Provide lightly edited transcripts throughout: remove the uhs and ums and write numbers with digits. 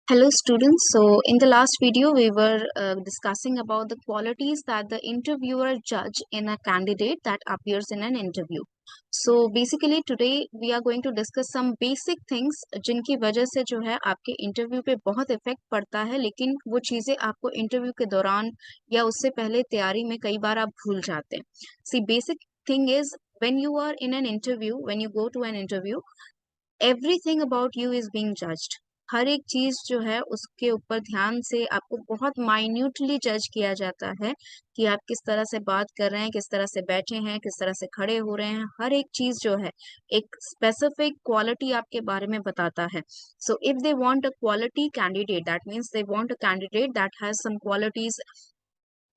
Hello students. So in the last video we were discussing about the qualities that the interviewer judge in a candidate that appears in an interview. So basically today we are going to discuss some basic things जिनकी वजह से जो है आपके interview पे बहुत effect पड़ता है, लेकिन वो चीज़ें आपको इंटरव्यू के दौरान या उससे पहले तैयारी में कई बार आप भूल जाते हैं. See, basic thing is when you are in an interview, when you go to an interview, everything about you is being judged. हर एक चीज जो है उसके ऊपर ध्यान से आपको बहुत माइन्यूटली जज किया जाता है कि आप किस तरह से बात कर रहे हैं, किस तरह से बैठे हैं, किस तरह से खड़े हो रहे हैं. हर एक चीज जो है एक स्पेसिफिक क्वालिटी आपके बारे में बताता है. So if they want a quality candidate, that means they want a candidate that has some qualities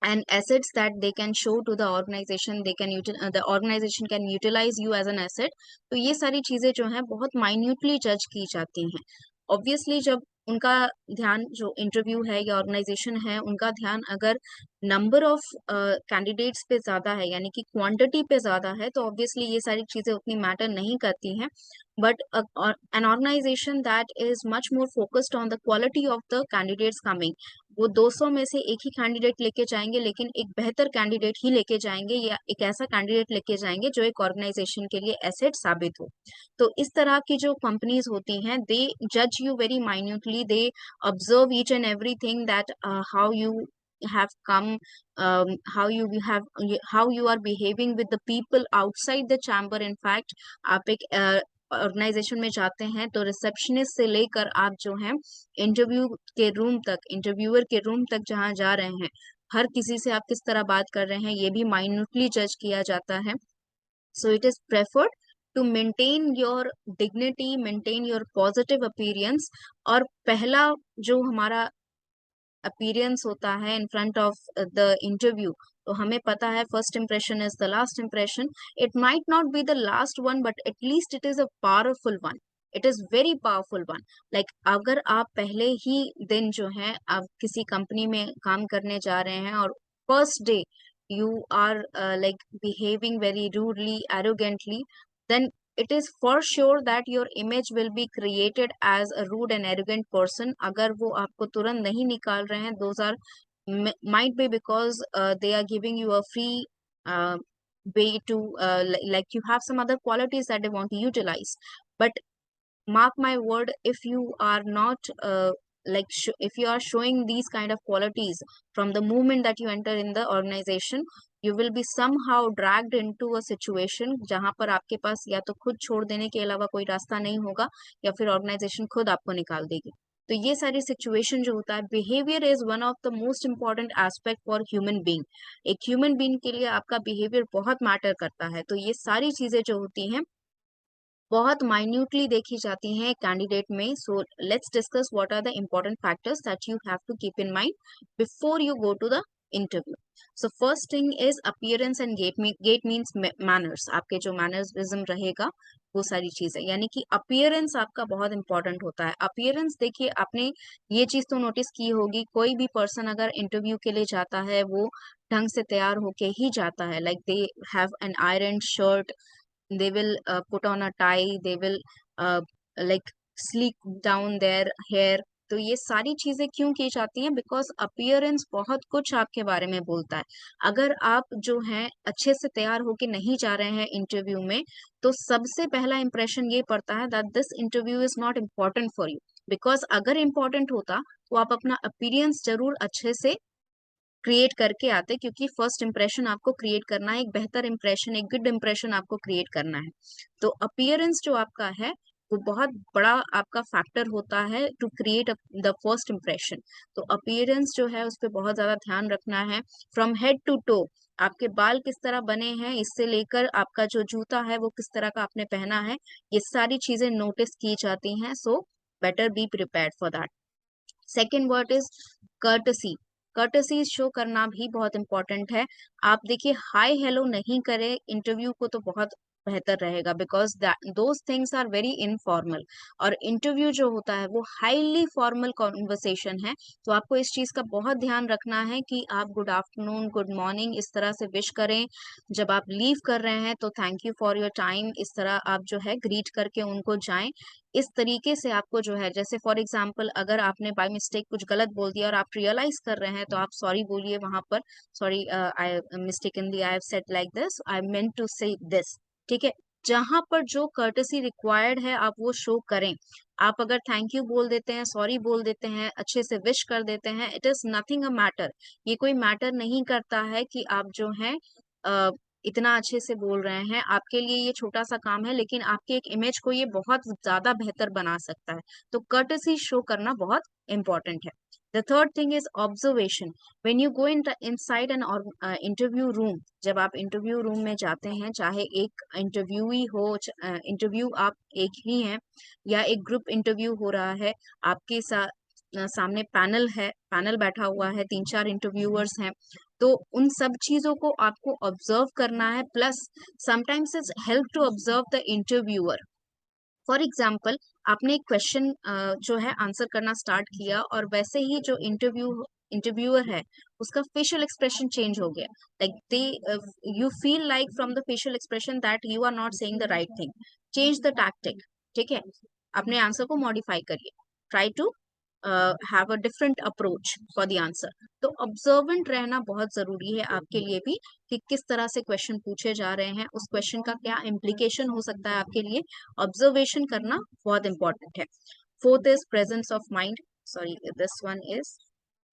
and assets that they can show to the organization. The organization can utilize you as an asset. तो ये सारी चीजें जो हैं बहुत minutely जज की जाती हैं. ऑब्वियसली जब उनका ध्यान, जो इंटरव्यू है या ऑर्गेनाइजेशन है, उनका ध्यान अगर नंबर ऑफ कैंडिडेट्स पे ज्यादा है, यानी कि क्वांटिटी पे ज्यादा है, तो ऑब्वियसली ये सारी चीजें उतनी मैटर नहीं करती हैं. But an organisation that is much more focused on the quality of the candidates coming, वो 200 में से एक ही कैंडिडेट लेके जाएंगे, लेकिन एक बेहतर कैंडिडेट ही लेके जाएंगे, या एक ऐसा कैंडिडेट लेके जाएंगे जो एक ऑर्गेनाइजेशन के लिए एसेट साबित हो. तो इस तरह की जो कंपनीज होती हैं, दे जज you very minutely. They observe each and everything that how you have come, how you are behaving with the people outside the chamber. In fact, आप एक ऑर्गेनाइजेशन में जाते हैं तो रिसेप्शनिस्ट से लेकर आप जो है इंटरव्यू के रूम तक, इंटरव्यूअर के रूम तक जहाँ जा रहे हैं, हर किसी से आप किस तरह बात कर रहे हैं ये भी माइन्यूटली जज किया जाता है. So it is preferred to maintain your dignity, maintain your positive appearance. और पहला जो हमारा अपीयरेंस होता है in front of the interview, तो हमें पता है first impression is the last impression. It might not be the last one, but at least it is a powerful one. It is very powerful one. Like अगर आप पहले ही दिन जो है आप किसी कंपनी में काम करने जा रहे हैं और first day you are like behaving very rudely, arrogantly, then it is for sure that your image will be created as a rude and arrogant person. अगर वो आपको तुरंत नहीं निकाल रहे हैं, those are might be because they are giving you a free uh, way to like you have some other qualities that they want to utilize. But mark my word, if you are not if you are showing these kind of qualities from the moment that you enter in the organization, you will be somehow dragged into a situation जहां पर आपके पास या तो खुद छोड़ देने के अलावा कोई रास्ता नहीं होगा, या फिर ऑर्गेनाइजेशन खुद आपको निकाल देगी. तो ये सारी सिचुएशन जो होता है, behaviour is one of the most important aspect for human being. एक ह्यूमन बीइंग के लिए आपका बिहेवियर बहुत मैटर करता है. तो ये सारी चीजें जो होती हैं बहुत माइन्यूटली देखी जाती हैं कैंडिडेट में. So let's discuss what are the important factors that you have to keep in mind before you go to the interview. So first thing is appearance and gait means manners. आपके जो मैनर्सम रहेगा वो सारी चीजें, यानी कि appearance आपका बहुत इंपॉर्टेंट होता है. अपीयरेंस देखिए, आपने ये चीज तो नोटिस की होगी, कोई भी पर्सन अगर इंटरव्यू के लिए जाता है वो ढंग से तैयार होके ही जाता है. Like they have an iron shirt, they will put on a tie, they will like sleek down their hair. तो ये सारी चीजें क्यों की जाती हैं? बिकॉज अपीयरेंस बहुत कुछ आपके बारे में बोलता है. अगर आप जो हैं अच्छे से तैयार होके नहीं जा रहे हैं इंटरव्यू में, तो सबसे पहला इंप्रेशन ये पड़ता है that this interview is not important for you. Because अगर इम्पोर्टेंट होता तो आप अपना अपीयरेंस जरूर अच्छे से क्रिएट करके आते, क्योंकि फर्स्ट इंप्रेशन आपको क्रिएट करना है, एक बेहतर इंप्रेशन, एक गुड इंप्रेशन आपको क्रिएट करना है. तो अपीयरेंस जो आपका है वो बहुत बड़ा आपका फैक्टर होता है to create the first impression. तो अपीयरेंस जो है उस पर बहुत ज्यादा ध्यान रखना है. फ्रॉम हेड टू टो, आपके बाल किस तरह बने हैं, इससे लेकर आपका जो जूता है वो किस तरह का आपने पहना है, ये सारी चीजें नोटिस की जाती हैं. So better be prepared for that. Second word is courtesy. Courtesy show करना भी बहुत इंपॉर्टेंट है. आप देखिए, हाय हेलो नहीं करे इंटरव्यू को तो बहुत बेहतर रहेगा, because those things are very informal. और इंटरव्यू जो होता है वो हाईली फॉर्मल कॉन्वर्सेशन है। तो आपको इस चीज का बहुत ध्यान रखना है कि आप गुड आफ्टरनून, गुड मॉर्निंग इस तरह से विश करें। जब आप लीव कर रहे हैं तो thank you for your time इस तरह आप जो है ग्रीट करके उनको जाएं। इस तरीके से आपको जो है, जैसे फॉर एग्जाम्पल अगर आपने बाय मिस्टेक कुछ गलत बोल दिया और आप रियलाइज कर रहे हैं तो आप सॉरी बोलिए वहां पर, sorry I mistakenly I have said like this, I meant to say this. ठीक है, जहां पर जो कर्टसी रिक्वायर्ड है आप वो शो करें। आप अगर थैंक यू बोल देते हैं, सॉरी बोल देते हैं, अच्छे से विश कर देते हैं, it is nothing a matter. ये कोई मैटर नहीं करता है कि आप जो है इतना अच्छे से बोल रहे हैं। आपके लिए ये छोटा सा काम है, लेकिन आपके एक इमेज को ये बहुत ज्यादा बेहतर बना सकता है। तो कर्टसी शो करना बहुत इंपॉर्टेंट है। The third thing is observation. When you go in inside an interview room, जब आप इंटरव्यू रूम में जाते हैं, चाहे एक इंटरव्यूई हो, इंटरव्यू आप एक ही हैं या एक ग्रुप इंटरव्यू हो रहा है, आपके सामने पैनल है, पैनल बैठा हुआ है, 3-4 इंटरव्यूअर्स हैं, तो उन सब चीजों को आपको ऑब्जर्व करना है। Plus sometimes it's help to observe the interviewer. For example, आपने एक क्वेश्चन जो है आंसर करना स्टार्ट किया और वैसे ही जो इंटरव्यूअर है उसका फेशियल एक्सप्रेशन चेंज हो गया, like they you feel like from the facial expression that you are not saying the right thing, change the tactic. ठीक है, अपने आंसर को मॉडिफाई करिए, try to have a different approach for the answer. तो observant रहना बहुत जरूरी है आपके लिए भी, कि किस तरह से क्वेश्चन पूछे जा रहे हैं, उस क्वेश्चन का क्या इम्प्लीकेशन हो सकता है आपके लिए। ऑब्जर्वेशन करना बहुत इंपॉर्टेंट है। Fourth is presence of mind. Sorry, this one is,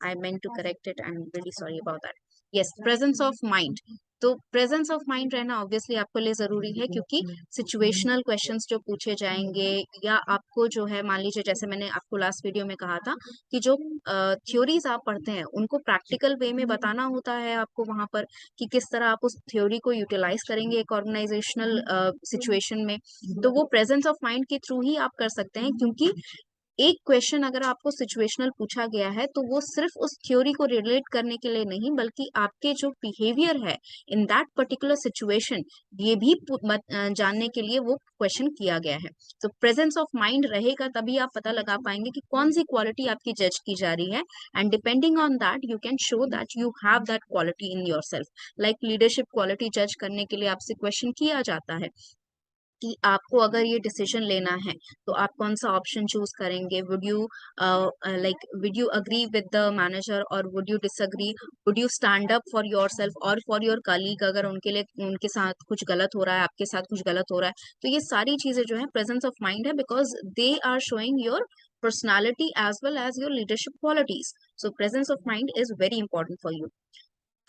I meant to correct it. I'm really sorry about that. Yes, presence of mind. तो प्रेजेंस ऑफ माइंड रहना ऑब्वियसली आपके लिए जरूरी है, क्योंकि सिचुएशनल क्वेश्चंस जो पूछे जाएंगे, या आपको जो है मान लीजिए जैसे मैंने आपको लास्ट वीडियो में कहा था कि जो थ्योरीज आप पढ़ते हैं उनको प्रैक्टिकल वे में बताना होता है आपको वहां पर, कि किस तरह आप उस थ्योरी को यूटिलाइज करेंगे एक ऑर्गेनाइजेशनल सिचुएशन में। तो वो प्रेजेंस ऑफ माइंड के थ्रू ही आप कर सकते हैं, क्योंकि एक क्वेश्चन अगर आपको सिचुएशनल पूछा गया है तो वो सिर्फ उस थ्योरी को रिलेट करने के लिए नहीं, बल्कि आपके जो बिहेवियर है इन दैट पर्टिकुलर सिचुएशन, ये भी जानने के लिए वो क्वेश्चन किया गया है। तो प्रेजेंस ऑफ माइंड रहेगा तभी आप पता लगा पाएंगे कि कौन सी क्वालिटी आपकी जज की जा रही है, and depending on that you can show that you have that quality in your self. Like leadership quality जज करने के लिए आपसे क्वेश्चन किया जाता है कि आपको अगर ये डिसीजन लेना है तो आप कौन सा ऑप्शन चूज करेंगे, would you like would you agree with the manager और would you disagree, would you stand up for yourself और फॉर योर कलीग, अगर उनके लिए उनके साथ कुछ गलत हो रहा है, आपके साथ कुछ गलत हो रहा है। तो ये सारी चीजें जो है प्रेजेंस ऑफ माइंड है, because they are showing your personality as well as your leadership qualities. So presence of mind is very important for you.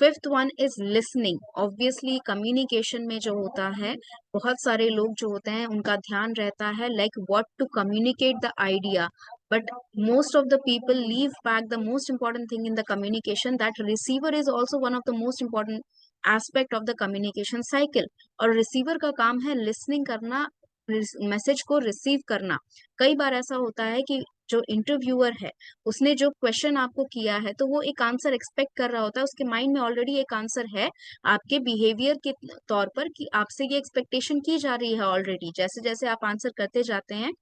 Fifth one is listening. Obviously communication में जो होता है, बहुत सारे लोग जो होते हैं उनका ध्यान रहता है like what to communicate the idea, but most of the people leave back the most important thing in the communication, that receiver is also one of the most important aspect of the communication cycle. और receiver का काम है listening करना, message को receive करना। कई बार ऐसा होता है कि जो इंटरव्यूअर है उसने जो क्वेश्चन आपको किया है तो वो एक आंसर एक्सपेक्ट कर रहा होता है, उसके माइंड में ऑलरेडी एक आंसर है आपके बिहेवियर के तौर पर, कि आपसे ये एक्सपेक्टेशन की जा रही है ऑलरेडी। जैसे जैसे आप आंसर करते जाते हैं,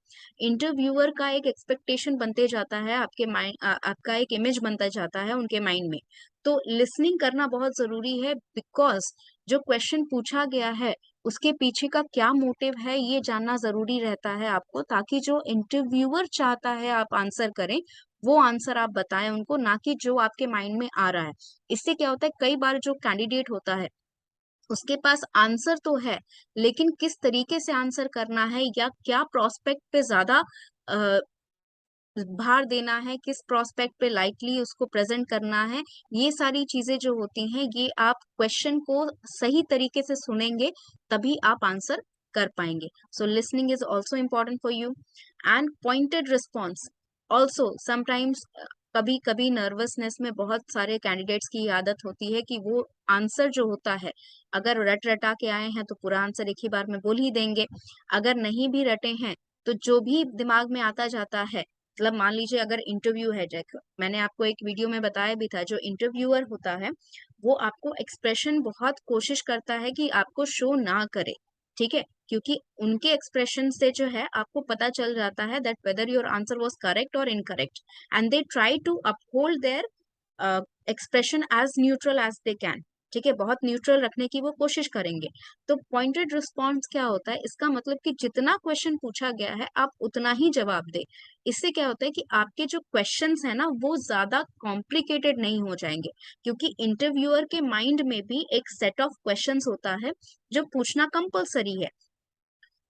इंटरव्यूअर का एक एक्सपेक्टेशन बनते जाता है, आपके माइंड आपका एक इमेज बनता जाता है उनके माइंड में। तो लिसनिंग करना बहुत जरूरी है, बिकॉज जो क्वेश्चन पूछा गया है उसके पीछे का क्या मोटिव है ये जानना जरूरी रहता है आपको, ताकि जो इंटरव्यूअर चाहता है आप आंसर करें वो आंसर आप बताएं उनको, ना कि जो आपके माइंड में आ रहा है। इससे क्या होता है, कई बार जो कैंडिडेट होता है उसके पास आंसर तो है, लेकिन किस तरीके से आंसर करना है या क्या प्रोस्पेक्ट पे ज्यादा भार देना है, किस प्रोस्पेक्ट पे लाइकली उसको प्रेजेंट करना है, ये सारी चीजें जो होती हैं ये आप क्वेश्चन को सही तरीके से सुनेंगे तभी आप आंसर कर पाएंगे। So listening is also important for you. And pointed response also sometimes, कभी कभी नर्वसनेस में बहुत सारे कैंडिडेट्स की आदत होती है कि वो आंसर जो होता है, अगर रट रटा के आए हैं तो पूरा आंसर एक ही बार में बोल ही देंगे, अगर नहीं भी रटे हैं तो जो भी दिमाग में आता जाता है, मतलब मान लीजिए अगर इंटरव्यू है, जैक मैंने आपको एक वीडियो में बताया भी था, जो इंटरव्यूअर होता है वो आपको एक्सप्रेशन बहुत कोशिश करता है कि आपको शो ना करे। ठीक है, क्योंकि उनके एक्सप्रेशन से जो है आपको पता चल जाता है that whether your answer was correct और incorrect, and they try to uphold their expression as neutral as they can. ठीक है, बहुत न्यूट्रल रखने की वो कोशिश करेंगे। तो पॉइंटेड रिस्पॉन्स क्या होता है, इसका मतलब कि जितना क्वेश्चन पूछा गया है आप उतना ही जवाब दे। इससे क्या होता है कि आपके जो क्वेश्चंस है ना वो ज्यादा कॉम्प्लिकेटेड नहीं हो जाएंगे, क्योंकि इंटरव्यूअर के माइंड में भी एक सेट ऑफ क्वेश्चंस होता है जो पूछना कंपलसरी है।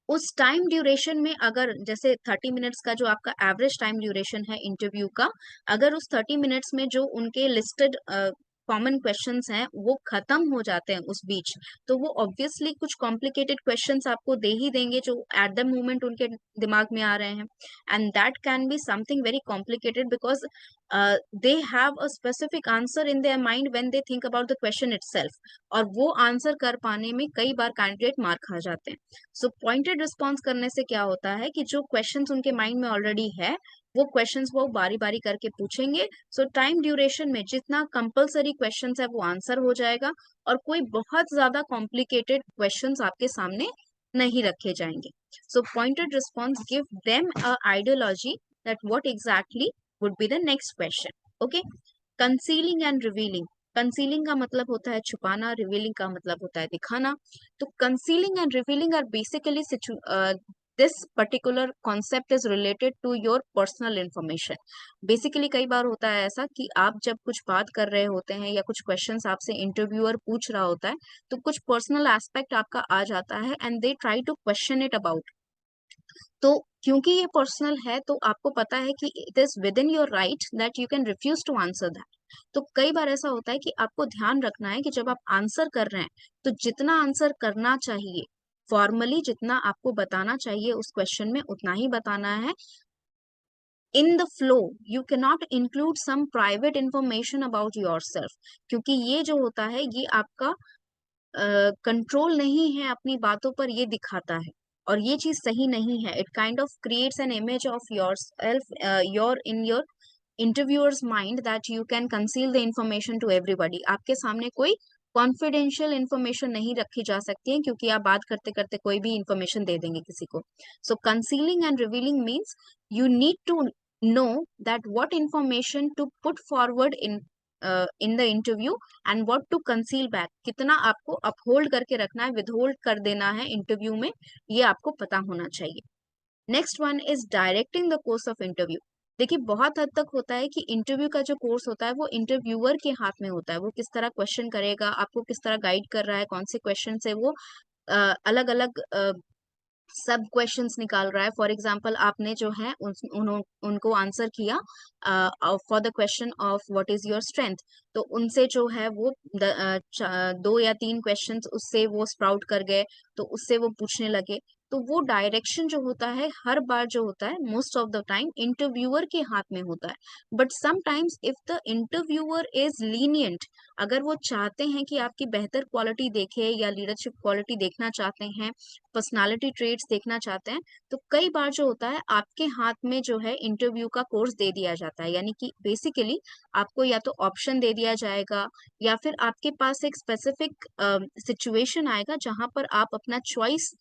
उस टाइम ड्यूरेशन में, अगर जैसे 30 मिनट्स का जो आपका एवरेज टाइम ड्यूरेशन है इंटरव्यू का, अगर उस 30 मिनट्स में जो उनके लिस्टेड कॉमन क्वेश्चंस हैं वो खत्म हो जाते हैं उस बीच, तो वो ऑब्वियसली कुछ कॉम्प्लिकेटेड क्वेश्चंस आपको दे ही देंगे जो एट द मोमेंट उनके दिमाग में आ रहे हैं, and that can be something very complicated because they have a specific answer in their mind when they think about the question itself, और वो आंसर कर पाने में कई बार कैंडिडेट मार खा जाते हैं। सो पॉइंटेड रिस्पॉन्स करने से क्या होता है कि जो क्वेश्चंस उनके माइंड में ऑलरेडी है वो क्वेश्चंस वो बारी बारी करके पूछेंगे। सो टाइम ड्यूरेशन में जितना कंपलसरी क्वेश्चंस है वो आंसर हो जाएगा, और कोई बहुत ज्यादा कॉम्प्लिकेटेड क्वेश्चंस आपके सामने नहीं रखे जाएंगे। So pointed response give them a ideology that what exactly would be the next question. Okay, concealing and revealing. Concealing का मतलब होता है छुपाना, रिवीलिंग का मतलब होता है दिखाना। तो concealing and revealing are basically this particular concept is related to your personal information. Basically कई बार होता है ऐसा कि आप जब कुछ बात कर रहे होते हैं या कुछ क्वेश्चंस आपसे इंटरव्यूअर पूछ रहा होता है, तो कुछ पर्सनल एस्पेक्ट आपका आ जाता है and they try to question it about. तो क्योंकि ये पर्सनल है तो आपको पता है कि it is within your right that you can refuse to answer that. तो कई बार ऐसा होता है कि आपको ध्यान रखना है कि जब आप आंसर कर रहे हैं तो जितना आंसर करना चाहिए, फॉर्मली जितना आपको बताना चाहिए उस क्वेश्चन में उतना ही बताना है। In the flow you can not include some private information about yourself, क्योंकि ये जो होता है ये आपका कंट्रोल नहीं है अपनी बातों पर, ये दिखाता है, और ये चीज सही नहीं है। It kind of creates an image of yourself your in your interviewer's mind that you can conceal the information to everybody. आपके सामने कोई कॉन्फिडेंशियल इंफॉर्मेशन नहीं रखी जा सकती है, क्योंकि आप बात करते करते कोई भी इंफॉर्मेशन दे देंगे किसी को। So concealing and revealing means you need to know that what information to put forward in the interview and what to conceal back. कितना आपको अपहोल्ड करके रखना है, विदहोल्ड कर देना है इंटरव्यू में, ये आपको पता होना चाहिए। Next one is directing the course of interview. देखिए बहुत हद तक होता है कि इंटरव्यू का जो कोर्स होता है वो इंटरव्यूअर के हाथ में होता है, वो किस तरह क्वेश्चन करेगा, आपको किस तरह गाइड कर रहा है, कौन से क्वेश्चन से वो अलग अलग सब क्वेश्चंस निकाल रहा है। फॉर एग्जांपल आपने जो है उनको आंसर किया for the question of what is your strength, तो उनसे जो है वो 2 या 3 क्वेश्चंस उससे वो स्प्राउट कर गए, तो उससे वो पूछने लगे। तो वो डायरेक्शन जो होता है हर बार जो होता है most of the time interviewer के हाथ में होता है। But sometimes if the interviewer is lenient, अगर वो चाहते हैं कि आपकी बेहतर क्वालिटी देखे या लीडरशिप क्वालिटी देखना चाहते हैं, पर्सनालिटी ट्रेट्स देखना चाहते हैं, तो कई बार जो होता है आपके हाथ में जो है इंटरव्यू का कोर्स दे दिया जाता है। यानी कि बेसिकली आपको या तो ऑप्शन दे दिया जाएगा या फिर आपके पास एक स्पेसिफिक सिचुएशन आएगा जहां पर आप अपना चॉइस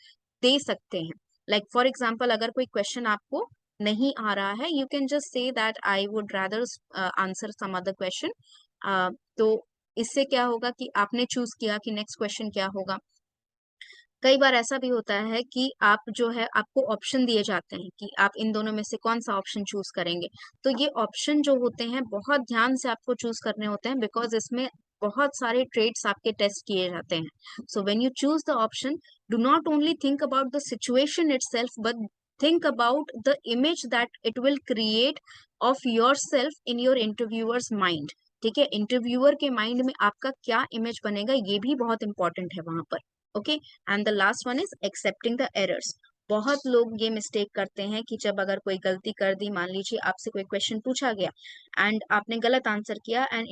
दे सकते हैं। लाइक फॉर एग्जाम्पल अगर कोई क्वेश्चन आपको नहीं आ रहा है, you can just say that I would rather answer some other question. तो इससे क्या होगा कि आपने चूज किया कि नेक्स्ट क्वेश्चन क्या होगा। कई बार ऐसा भी होता है कि आप जो है आपको ऑप्शन दिए जाते हैं कि आप इन दोनों में से कौन सा ऑप्शन चूज करेंगे। तो ये ऑप्शन जो होते हैं बहुत ध्यान से आपको चूज करने होते हैं, बिकॉज इसमें बहुत सारे ट्रेड्स आपके टेस्ट किए जाते हैं। So when you choose the option, do not only think about the situation itself but think about the image that it will create of your self in your interviewer's mind. ठीक है, interviewer के mind में आपका क्या image बनेगा ये भी बहुत इंपॉर्टेंट है वहां पर। Okay, and the last one is accepting the errors. बहुत लोग ये मिस्टेक करते हैं कि जब अगर कोई गलती कर दी, मान लीजिए आपसे कोई क्वेश्चन पूछा गया एंड आपने गलत आंसर किया एंड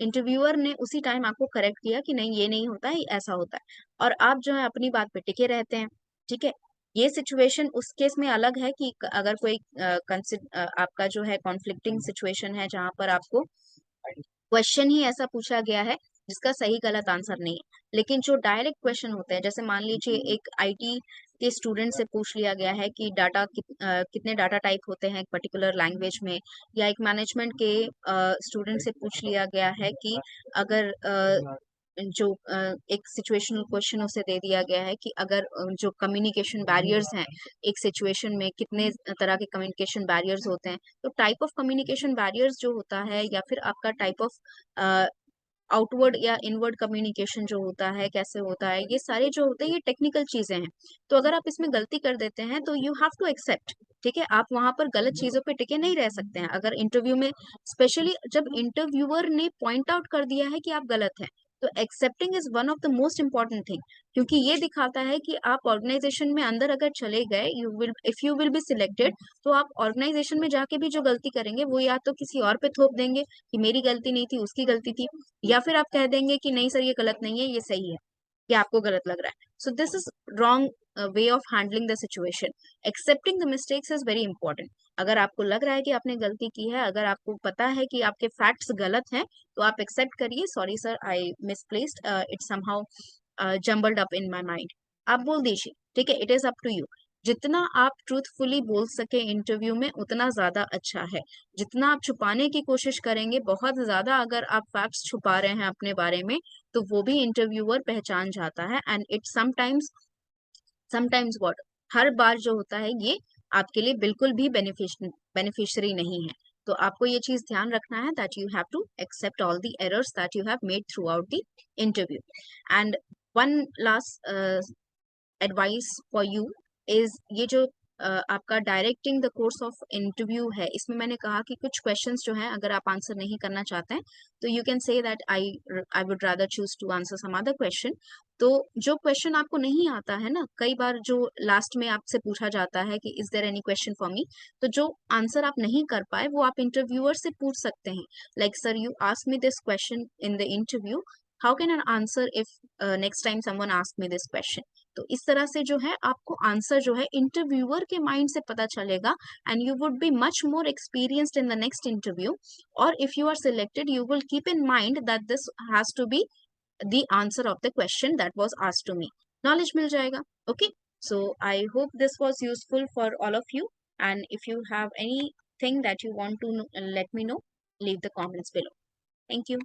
इंटरव्यूअर ने उसी टाइम आपको करेक्ट किया कि नहीं ये नहीं होता है, ऐसा होता है, और आप जो है अपनी बात पे टिके रहते हैं। ठीक है, ये सिचुएशन उस केस में अलग है कि अगर कोई आपका जो है कॉन्फ्लिक्टिंग सिचुएशन है जहां पर आपको क्वेश्चन ही ऐसा पूछा गया है जिसका सही गलत आंसर नहीं है। लेकिन जो डायरेक्ट क्वेश्चन होते हैं, जैसे मान लीजिए एक आईटी के स्टूडेंट से पूछ लिया गया है कि कितने डाटा टाइप होते हैं एक पर्टिकुलर लैंग्वेज में, या एक मैनेजमेंट के स्टूडेंट से पूछ लिया गया है कि अगर एक सिचुएशनल क्वेश्चन उसे दे दिया गया है कि अगर जो कम्युनिकेशन बैरियर्स हैं एक सिचुएशन में, कितने तरह के कम्युनिकेशन बैरियर्स होते हैं, तो टाइप ऑफ कम्युनिकेशन बैरियर्स जो होता है, या फिर आपका टाइप ऑफ आउटवर्ड या इनवर्ड कम्युनिकेशन जो होता है कैसे होता है, ये सारे जो होते हैं ये टेक्निकल चीजें हैं। तो अगर आप इसमें गलती कर देते हैं तो यू हैव टू एक्सेप्ट, ठीक है, आप वहां पर गलत चीजों पे टिके नहीं रह सकते हैं। अगर इंटरव्यू में, स्पेशली जब इंटरव्यूअर ने पॉइंट आउट कर दिया है कि आप गलत हैं, तो accepting is one of the most important thing, क्योंकि ये दिखाता है कि आप ऑर्गेनाइजेशन में अंदर अगर चले गए, यू विल बी सिलेक्टेड, तो आप ऑर्गेनाइजेशन में जाके भी जो गलती करेंगे वो या तो किसी और पे थोप देंगे कि मेरी गलती नहीं थी, उसकी गलती थी, या फिर आप कह देंगे कि नहीं सर ये गलत नहीं है, ये सही है, कि आपको गलत लग रहा है। So this is wrong way of handling the situation. Accepting the mistakes is very important. अगर आपको लग रहा है कि आपने गलती की है, अगर आपको पता है कि आपके फैक्ट्स गलत हैं, तो आप एक्सेप्ट करिए, sorry sir I misplaced, it somehow jumbled up in my mind. आप बोल दीजिए, ठीक है, it is up to you. जितना आप ट्रूथफुली बोल सके इंटरव्यू में उतना ज्यादा अच्छा है। जितना आप छुपाने की कोशिश करेंगे, बहुत ज्यादा अगर आप फैक्ट्स छुपा रहे हैं अपने बारे में, तो वो भी इंटरव्यूअर पहचान जाता है। एंड इट समटाइम्स व्हाट, हर बार जो होता है ये आपके लिए बिल्कुल भी बेनिफिशियरी नहीं है। तो आपको ये चीज ध्यान रखना है that you have to accept all the errors that you have made throughout the interview. And one last advice for you is, ये जो आपका directing the course of interview है, इसमें मैंने कहा कि कुछ क्वेश्चंस जो हैं अगर आप आंसर नहीं करना चाहते हैं, तो you can say that I would rather choose to answer some other question. तो जो क्वेश्चन आपको नहीं आता है ना, कई बार जो लास्ट में आपसे पूछा जाता है कि is there any question for me, तो जो आंसर आप नहीं कर पाए वो आप इंटरव्यूअर से पूछ सकते हैं। Like sir you ask me this question in the interview, how can I answer if next time someone ask me this question. तो इस तरह से जो है आपको आंसर जो है इंटरव्यूअर के माइंड से पता चलेगा, and you would be much more experienced in the next interview. और if you are selected, you will keep in mind that this has to be the answer of the question that was asked to me. Knowledge मिल जाएगा. Okay, so I hope this was useful for all of you, and if you have anything that you want to let me know, leave the comments below. Thank you.